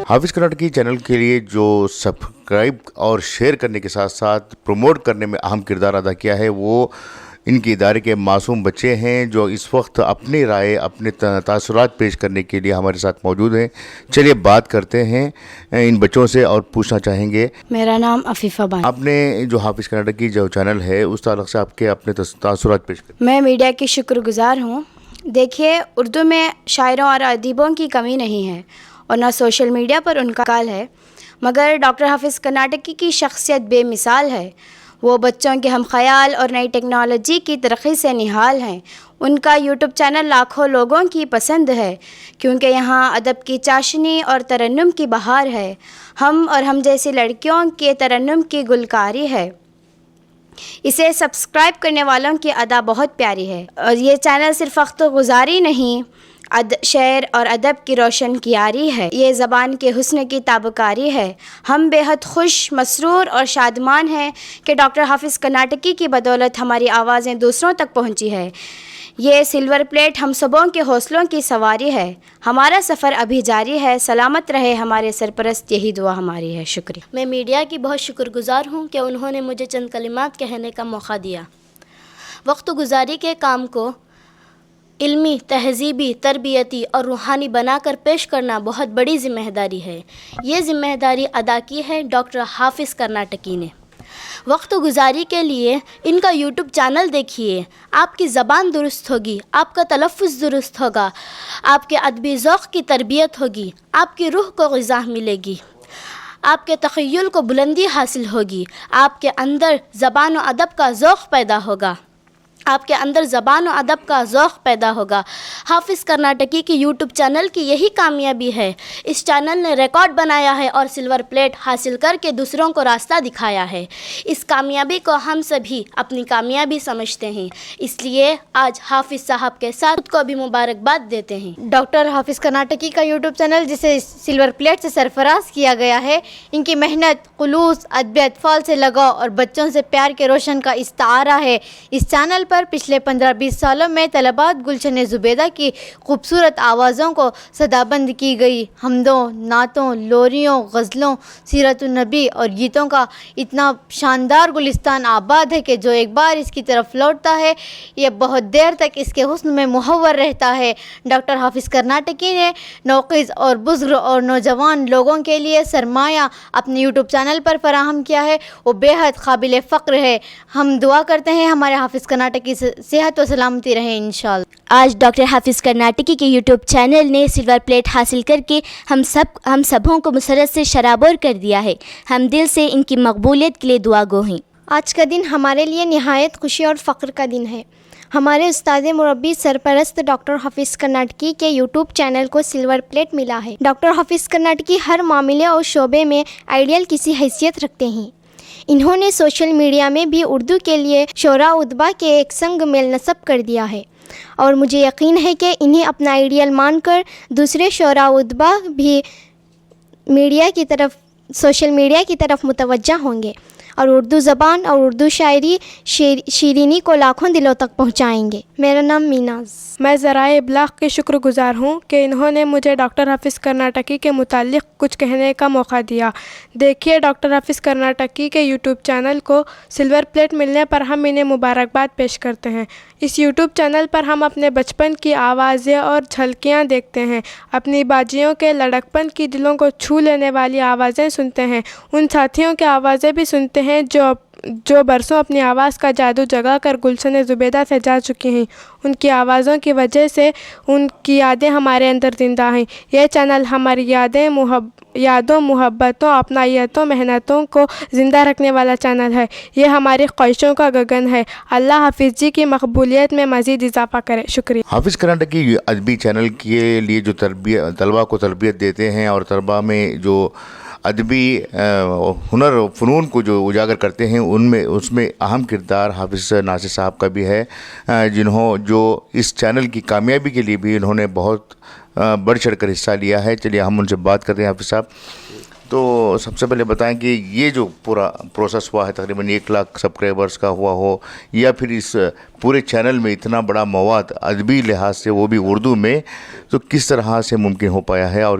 حافظ کرناٹکی چینل کے لیے جو سبسکرائب اور شیئر کرنے کے ساتھ ساتھ پروموٹ کرنے میں اہم کردار ادا کیا ہے وہ ان کے ادارے کے معصوم بچے ہیں جو اس وقت اپنی رائے اپنے تاثرات پیش کرنے کے لیے ہمارے ساتھ موجود ہیں. چلیے بات کرتے ہیں ان بچوں سے اور پوچھنا چاہیں گے. میرا نام عفیفہ بانو. آپ نے جو حافظ کرناٹکی جو چینل ہے اس تعلق سے آپ کے اپنے تاثرات پیش کریں. میں میڈیا کی شکر گزار ہوں. دیکھیے، اردو میں شاعروں اور ادیبوں کی کمی نہیں ہے اور نہ سوشل میڈیا پر ان کا کال ہے، مگر ڈاکٹر حافظ کرناٹکی کی شخصیت بے مثال ہے. وہ بچوں کے ہم خیال اور نئی ٹیکنالوجی کی ترقی سے نہال ہیں. ان کا یوٹیوب چینل لاکھوں لوگوں کی پسند ہے کیونکہ یہاں ادب کی چاشنی اور ترنم کی بہار ہے. ہم جیسی لڑکیوں کے ترنم کی گلکاری ہے. اسے سبسکرائب کرنے والوں کی ادا بہت پیاری ہے اور یہ چینل صرف وقت گزاری نہیں، شعر اور ادب کی روشن کیاری ہے. یہ زبان کے حسن کی تابکاری ہے. ہم بے حد خوش، مسرور اور شادمان ہیں کہ ڈاکٹر حافظ کرناٹکی کی بدولت ہماری آوازیں دوسروں تک پہنچی ہے. یہ سلور پلیٹ ہم سبوں کے حوصلوں کی سواری ہے. ہمارا سفر ابھی جاری ہے. سلامت رہے ہمارے سرپرست، یہی دعا ہماری ہے. شکریہ. میں میڈیا کی بہت شکر گزار ہوں کہ انہوں نے مجھے چند کلمات کہنے کا موقع دیا. وقت گزاری کے کام کو علمی، تہذیبی، تربیتی اور روحانی بنا کر پیش کرنا بہت بڑی ذمہ داری ہے. یہ ذمہ داری ادا کی ہے ڈاکٹر حافظ کرناٹکی نے. وقت گزاری کے لیے ان کا یوٹیوب چینل دیکھیے. آپ کی زبان درست ہوگی، آپ کا تلفظ درست ہوگا، آپ کے ادبی ذوق کی تربیت ہوگی، آپ کی روح کو غذا ملے گی، آپ کے تخیل کو بلندی حاصل ہوگی، آپ کے اندر زبان و ادب کا ذوق پیدا ہوگا. حافظ کرناٹکی کی یوٹیوب چینل کی یہی کامیابی ہے. اس چینل نے ریکارڈ بنایا ہے اور سلور پلیٹ حاصل کر کے دوسروں کو راستہ دکھایا ہے. اس کامیابی کو ہم سبھی اپنی کامیابی سمجھتے ہیں، اس لیے آج حافظ صاحب کے ساتھ خود کو بھی مبارکباد دیتے ہیں. ڈاکٹر حافظ کرناٹکی کا یوٹیوب چینل جسے سلور پلیٹ سے سرفراز کیا گیا ہے، ان کی محنت، خلوص، ادبی اطفال سے لگاؤ اور بچوں سے پیار کے روشن کا استعارہ ہے. اس چینل پر پچھلے 15-20 سالوں میں طلبات گلشن زبیدہ کی خوبصورت آوازوں کو صدابند کی گئی حمدوں، نعتوں، لوریوں، غزلوں، سیرت النبی اور گیتوں کا اتنا شاندار گلستان آباد ہے کہ جو ایک بار اس کی طرف لوٹتا ہے یہ بہت دیر تک اس کے حسن میں محور رہتا ہے. ڈاکٹر حافظ کرناٹکی نے نوخیز اور بزرگ اور نوجوان لوگوں کے لیے سرمایہ اپنے یوٹیوب چینل پر فراہم کیا ہے، وہ بے حد قابل فخر ہے. ہم دعا کرتے ہیں ہمارے حافظ کرناٹکی صحت و سلامتی رہے انشاءاللہ. آج ڈاکٹر حافظ کرناٹکی کے یوٹیوب چینل نے سلور پلیٹ حاصل کر کے ہم سبوں کو مسرت سے شرابور کر دیا ہے. ہم دل سے ان کی مقبولیت کے لیے دعا گو ہیں. آج کا دن ہمارے لیے نہایت خوشی اور فخر کا دن ہے. ہمارے استاد مربی سرپرست ڈاکٹر حافظ کرناٹکی کے یوٹیوب چینل کو سلور پلیٹ ملا ہے. ڈاکٹر حافظ کرناٹکی ہر معاملے اور شعبے میں آئیڈیل کسی حیثیت رکھتے ہیں. انہوں نے سوشل میڈیا میں بھی اردو کے لیے شعراء ادبا کے ایک سنگ میل نصب کر دیا ہے اور مجھے یقین ہے کہ انہیں اپنا آئیڈیل مان کر دوسرے شعراء ادبا بھی سوشل میڈیا کی طرف متوجہ ہوں گے اور اردو زبان اور اردو شاعری شیرینی کو لاکھوں دلوں تک پہنچائیں گے. میرا نام میناز. میں ذرائع ابلاغ کی شکر گزار ہوں کہ انہوں نے مجھے ڈاکٹر حافظ کرناٹکی کے متعلق کچھ کہنے کا موقع دیا. دیکھیے، ڈاکٹر حافظ کرناٹکی کے یوٹیوب چینل کو سلور پلیٹ ملنے پر ہم انہیں مبارکباد پیش کرتے ہیں. اس یوٹیوب چینل پر ہم اپنے بچپن کی آوازیں اور جھلکیاں دیکھتے ہیں، اپنی باجیوں کے لڑکپن کی دلوں کو چھو لینے والی آوازیں سنتے ہیں، ان ساتھیوں کی آوازیں بھی سنتے ہیں جو برسوں اپنی آواز کا جادو جگا کر گلشن زبیدہ سے جا چکی ہیں. ان کی آوازوں کی وجہ سے ان کی یادیں ہمارے اندر زندہ ہیں. یہ چینل ہماری یادوں، محبتوں، اپنائیتوں، محنتوں کو زندہ رکھنے والا چینل ہے. یہ ہماری خواہشوں کا گگن ہے. اللہ حافظ جی کی مقبولیت میں مزید اضافہ کرے. شکریہ. حافظ کرناٹکی ادبی چینل کے لیے جو طلباء کو تربیت دیتے ہیں اور طلباء میں جو ادبی ہنر و فنون کو جو اجاگر کرتے ہیں اس میں اہم کردار حافظ ناصر صاحب کا بھی ہے، جو اس چینل کی کامیابی کے لیے بھی انہوں نے بہت بڑھ چڑھ کر حصہ لیا ہے. چلیے ہم ان سے بات کرتے ہیں. حافظ صاحب، تو سب سے پہلے بتائیں کہ یہ جو پورا پروسیس ہوا ہے، تقریباً 1 لاکھ سبسکرائبرز کا ہوا ہو، یا پھر اس پورے چینل میں اتنا بڑا مواد ادبی لحاظ سے وہ بھی اردو میں، تو کس طرح سے ممکن ہو پایا ہے اور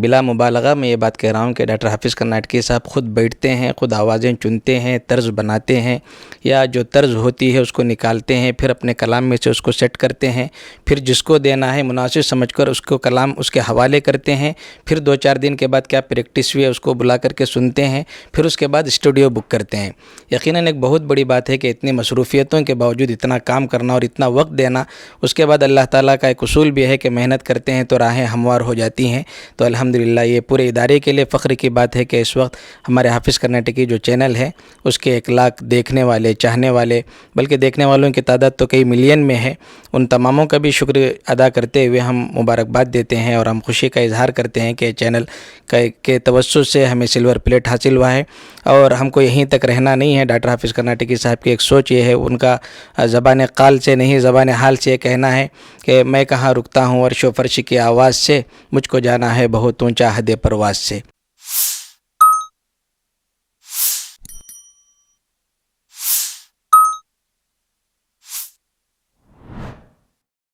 بلا مبالغہ میں یہ بات کہہ رہا ہوں کہ ڈاکٹر حافظ کرناٹکی صاحب خود بیٹھتے ہیں، خود آوازیں چنتے ہیں، طرز بناتے ہیں، یا جو طرز ہوتی ہے اس کو نکالتے ہیں، پھر اپنے کلام میں سے اس کو سیٹ کرتے ہیں، پھر جس کو دینا ہے مناسب سمجھ کر اس کو کلام اس کے حوالے کرتے ہیں، پھر 2-4 دن کے بعد کیا پریکٹس ہوئی ہے اس کو بلا کر کے سنتے ہیں، پھر اس کے بعد اسٹوڈیو بک کرتے ہیں۔ یقیناً ایک بہت بڑی بات ہے کہ اتنی مصروفیتوں کے باوجود اتنا کام کرنا اور اتنا وقت دینا، اس کے بعد اللہ تعالیٰ کا ایک اصول بھی ہے کہ محنت کرتے ہیں تو راہیں ہموار ہو جاتی ہیں۔ تو الحمدللہ یہ پورے ادارے کے لیے فخر کی بات ہے کہ اس وقت ہمارے حافظ کرناٹکی جو چینل ہے اس کے 1 لاکھ دیکھنے والے، چاہنے والے، بلکہ دیکھنے والوں کی تعداد تو کئی ملین میں ہے۔ ان تماموں کا بھی شکر ادا کرتے ہوئے ہم مبارکباد دیتے ہیں اور ہم خوشی کا اظہار کرتے ہیں کہ چینل کے توسط سے ہمیں سلور پلیٹ حاصل ہوا ہے، اور ہم کو یہیں تک رہنا نہیں ہے۔ ڈاکٹر حافظ کرناٹکی صاحب کی ایک سوچ یہ ہے، ان کا زبان قال سے نہیں زبان حال سے یہ کہنا ہے کہ میں کہاں رکتا ہوں عرش و فرش کی آواز سے، مجھ کو جانا ہے بہت اونچا حد پرواز سے۔